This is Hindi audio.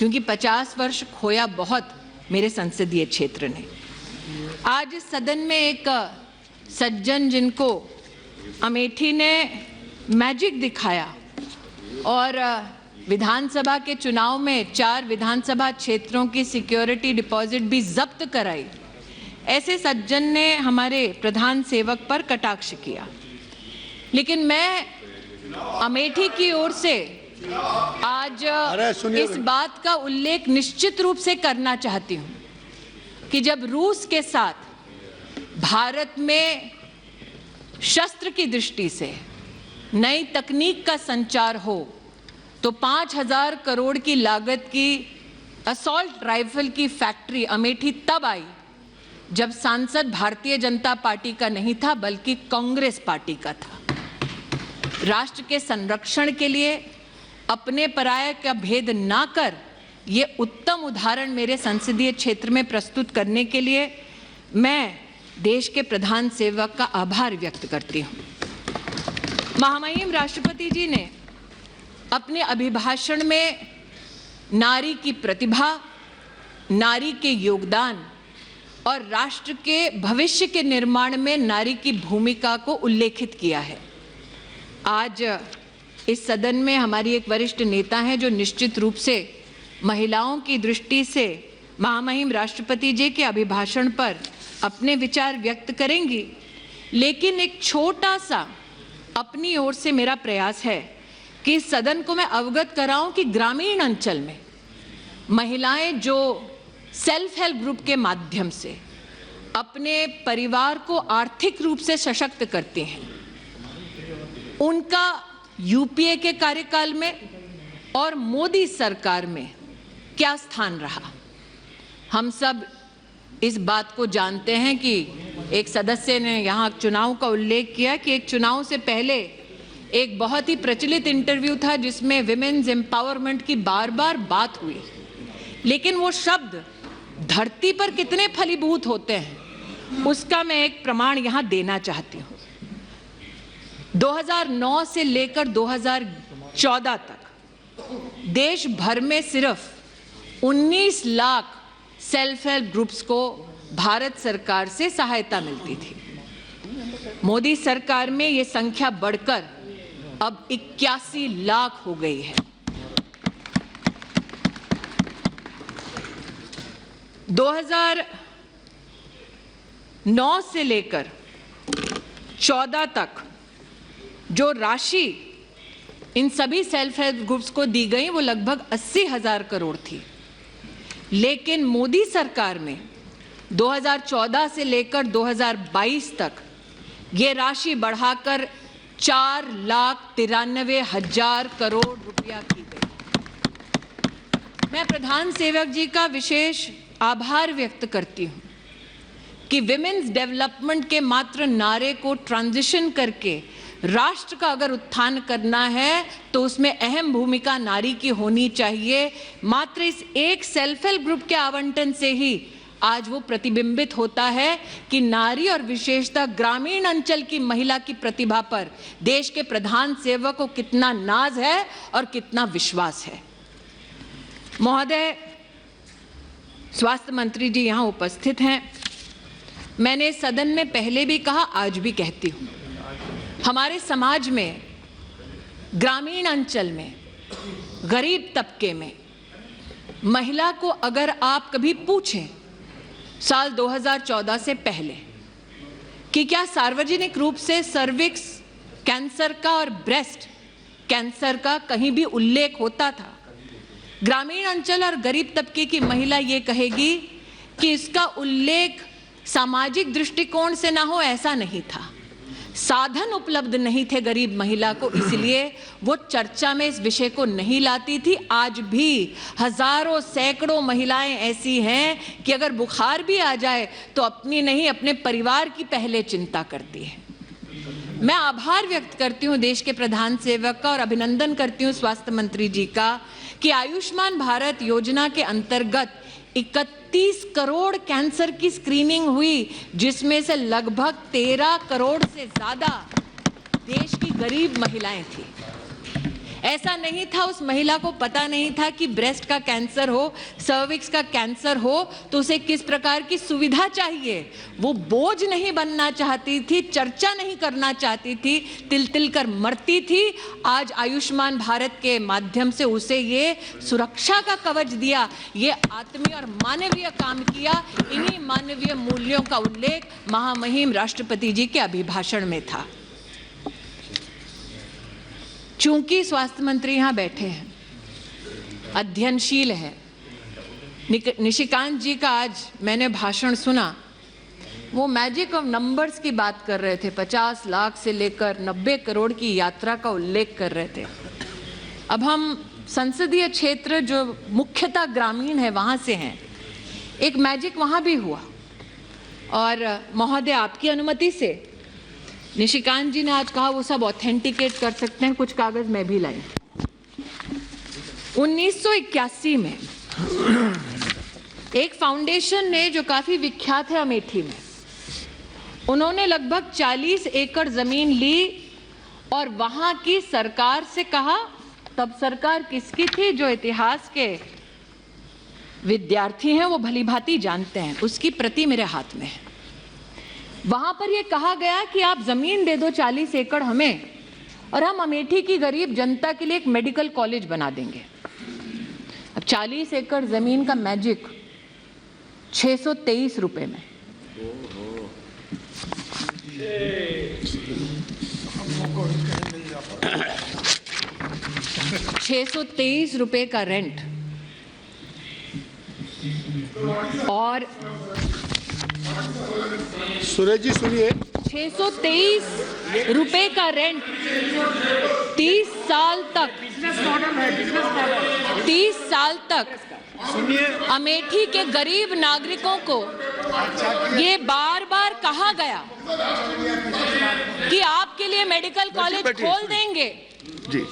क्योंकि 50 वर्ष खोया बहुत मेरे संसदीय क्षेत्र ने। आज इस सदन में एक सज्जन जिनको अमेठी ने मैजिक दिखाया और विधानसभा के चुनाव में 4 विधानसभा क्षेत्रों की सिक्योरिटी डिपॉजिट भी जब्त कराई, ऐसे सज्जन ने हमारे प्रधान सेवक पर कटाक्ष किया। लेकिन मैं अमेठी की ओर से आज इस बात का उल्लेख निश्चित रूप से करना चाहती हूं कि जब रूस के साथ भारत में शस्त्र की दृष्टि से नई तकनीक का संचार हो तो 5,000 करोड़ की लागत की असॉल्ट राइफल की फैक्ट्री अमेठी तब आई जब सांसद भारतीय जनता पार्टी का नहीं था बल्कि कांग्रेस पार्टी का था। राष्ट्र के संरक्षण के लिए अपने पराये का भेद ना कर ये उत्तम उदाहरण मेरे संसदीय क्षेत्र में प्रस्तुत करने के लिए मैं देश के प्रधान सेवक का आभार व्यक्त करती हूँ। महामहिम राष्ट्रपति जी ने अपने अभिभाषण में नारी की प्रतिभा, नारी के योगदान और राष्ट्र के भविष्य के निर्माण में नारी की भूमिका को उल्लेखित किया है। आज इस सदन में हमारी एक वरिष्ठ नेता हैं जो निश्चित रूप से महिलाओं की दृष्टि से महामहिम राष्ट्रपति जी के अभिभाषण पर अपने विचार व्यक्त करेंगी, लेकिन एक छोटा सा अपनी ओर से मेरा प्रयास है कि इस सदन को मैं अवगत कराऊं कि ग्रामीण अंचल में महिलाएं जो सेल्फ हेल्प ग्रुप के माध्यम से अपने परिवार को आर्थिक रूप से सशक्त करती हैं, उनका यूपीए के कार्यकाल में और मोदी सरकार में क्या स्थान रहा। हम सब इस बात को जानते हैं कि एक सदस्य ने यहाँ चुनाव का उल्लेख किया कि एक चुनाव से पहले एक बहुत ही प्रचलित इंटरव्यू था जिसमें विमेन्स एम्पावरमेंट की बार बार बात हुई, लेकिन वो शब्द धरती पर कितने फलीभूत होते हैं उसका मैं एक प्रमाण यहाँ देना चाहती हूँ। 2009 से लेकर 2014 तक देश भर में सिर्फ 19 लाख सेल्फ हेल्प ग्रुप्स को भारत सरकार से सहायता मिलती थी। मोदी सरकार में ये संख्या बढ़कर अब 81 लाख हो गई है। 2009 से लेकर 14 तक जो राशि इन सभी सेल्फ हेल्प ग्रुप्स को दी गई वो लगभग 80,000 करोड़ थी, लेकिन मोदी सरकार में 2014 से लेकर 2022 तक ये राशि बढ़ाकर 4,93,000 करोड़ रुपया की गई। मैं प्रधान सेवक जी का विशेष आभार व्यक्त करती हूँ कि विमेन्स डेवलपमेंट के मात्र नारे को ट्रांजिशन करके राष्ट्र का अगर उत्थान करना है तो उसमें अहम भूमिका नारी की होनी चाहिए। मात्र इस एक सेल्फ हेल्प ग्रुप के आवंटन से ही आज वो प्रतिबिंबित होता है कि नारी और विशेषतः ग्रामीण अंचल की महिला की प्रतिभा पर देश के प्रधान सेवक को कितना नाज है और कितना विश्वास है। महोदय, स्वास्थ्य मंत्री जी यहाँ उपस्थित हैं। मैंने सदन में पहले भी कहा, आज भी कहती हूँ, हमारे समाज में ग्रामीण अंचल में गरीब तबके में महिला को अगर आप कभी पूछें साल 2014 से पहले कि क्या सार्वजनिक रूप से सर्विक्स कैंसर का और ब्रेस्ट कैंसर का कहीं भी उल्लेख होता था, ग्रामीण अंचल और गरीब तबके की महिला ये कहेगी कि इसका उल्लेख सामाजिक दृष्टिकोण से ना हो, ऐसा नहीं था। साधन उपलब्ध नहीं थे गरीब महिला को, इसलिए वो चर्चा में इस विषय को नहीं लाती थी। आज भी हजारों सैकड़ों महिलाएं ऐसी हैं कि अगर बुखार भी आ जाए तो अपनी नहीं अपने परिवार की पहले चिंता करती है। मैं आभार व्यक्त करती हूँ देश के प्रधान सेवक का और अभिनंदन करती हूँ स्वास्थ्य मंत्री जी का कि आयुष्मान भारत योजना के अंतर्गत 31 करोड़ कैंसर की स्क्रीनिंग हुई, जिसमें से लगभग 13 करोड़ से ज्यादा देश की गरीब महिलाएं थी। ऐसा नहीं था, उस महिला को पता नहीं था कि ब्रेस्ट का कैंसर हो, सर्विक्स का कैंसर हो तो उसे किस प्रकार की सुविधा चाहिए। वो बोझ नहीं बनना चाहती थी, चर्चा नहीं करना चाहती थी, तिल तिल कर मरती थी। आज आयुष्मान भारत के माध्यम से उसे ये सुरक्षा का कवच दिया, ये आत्मीय और मानवीय काम किया। इन्हीं मानवीय मूल्यों का उल्लेख महामहिम राष्ट्रपति जी के अभिभाषण में था। चूंकि स्वास्थ्य मंत्री यहां बैठे हैं, अध्ययनशील है, निशिकांत जी का आज मैंने भाषण सुना, वो मैजिक ऑफ नंबर्स की बात कर रहे थे, 50 लाख से लेकर 90 करोड़ की यात्रा का उल्लेख कर रहे थे। अब हम संसदीय क्षेत्र जो मुख्यतः ग्रामीण है वहां से हैं, एक मैजिक वहां भी हुआ। और महोदय, आपकी अनुमति से निशिकांत जी ने आज कहा वो सब ऑथेंटिकेट कर सकते हैं, कुछ कागज मैं भी लाई। 1981 में एक फाउंडेशन ने, जो काफी विख्यात है अमेठी में, उन्होंने लगभग 40 एकड़ जमीन ली और वहां की सरकार से कहा, तब सरकार किसकी थी, जो इतिहास के विद्यार्थी हैं वो भलीभांति जानते हैं, उसकी प्रति मेरे हाथ में है। वहां पर यह कहा गया कि आप जमीन दे दो 40 एकड़ हमें और हम अमेठी की गरीब जनता के लिए एक मेडिकल कॉलेज बना देंगे। अब 40 एकड़ जमीन का मैजिक 623 रुपए में। ₹623 का रेंट और सुरेश जी सुनिए, 623 रुपए का रेंट 30 साल तक, 30 साल तक अमेठी के गरीब नागरिकों को ये बार बार कहा गया कि आपके लिए मेडिकल कॉलेज खोल देंगे। जी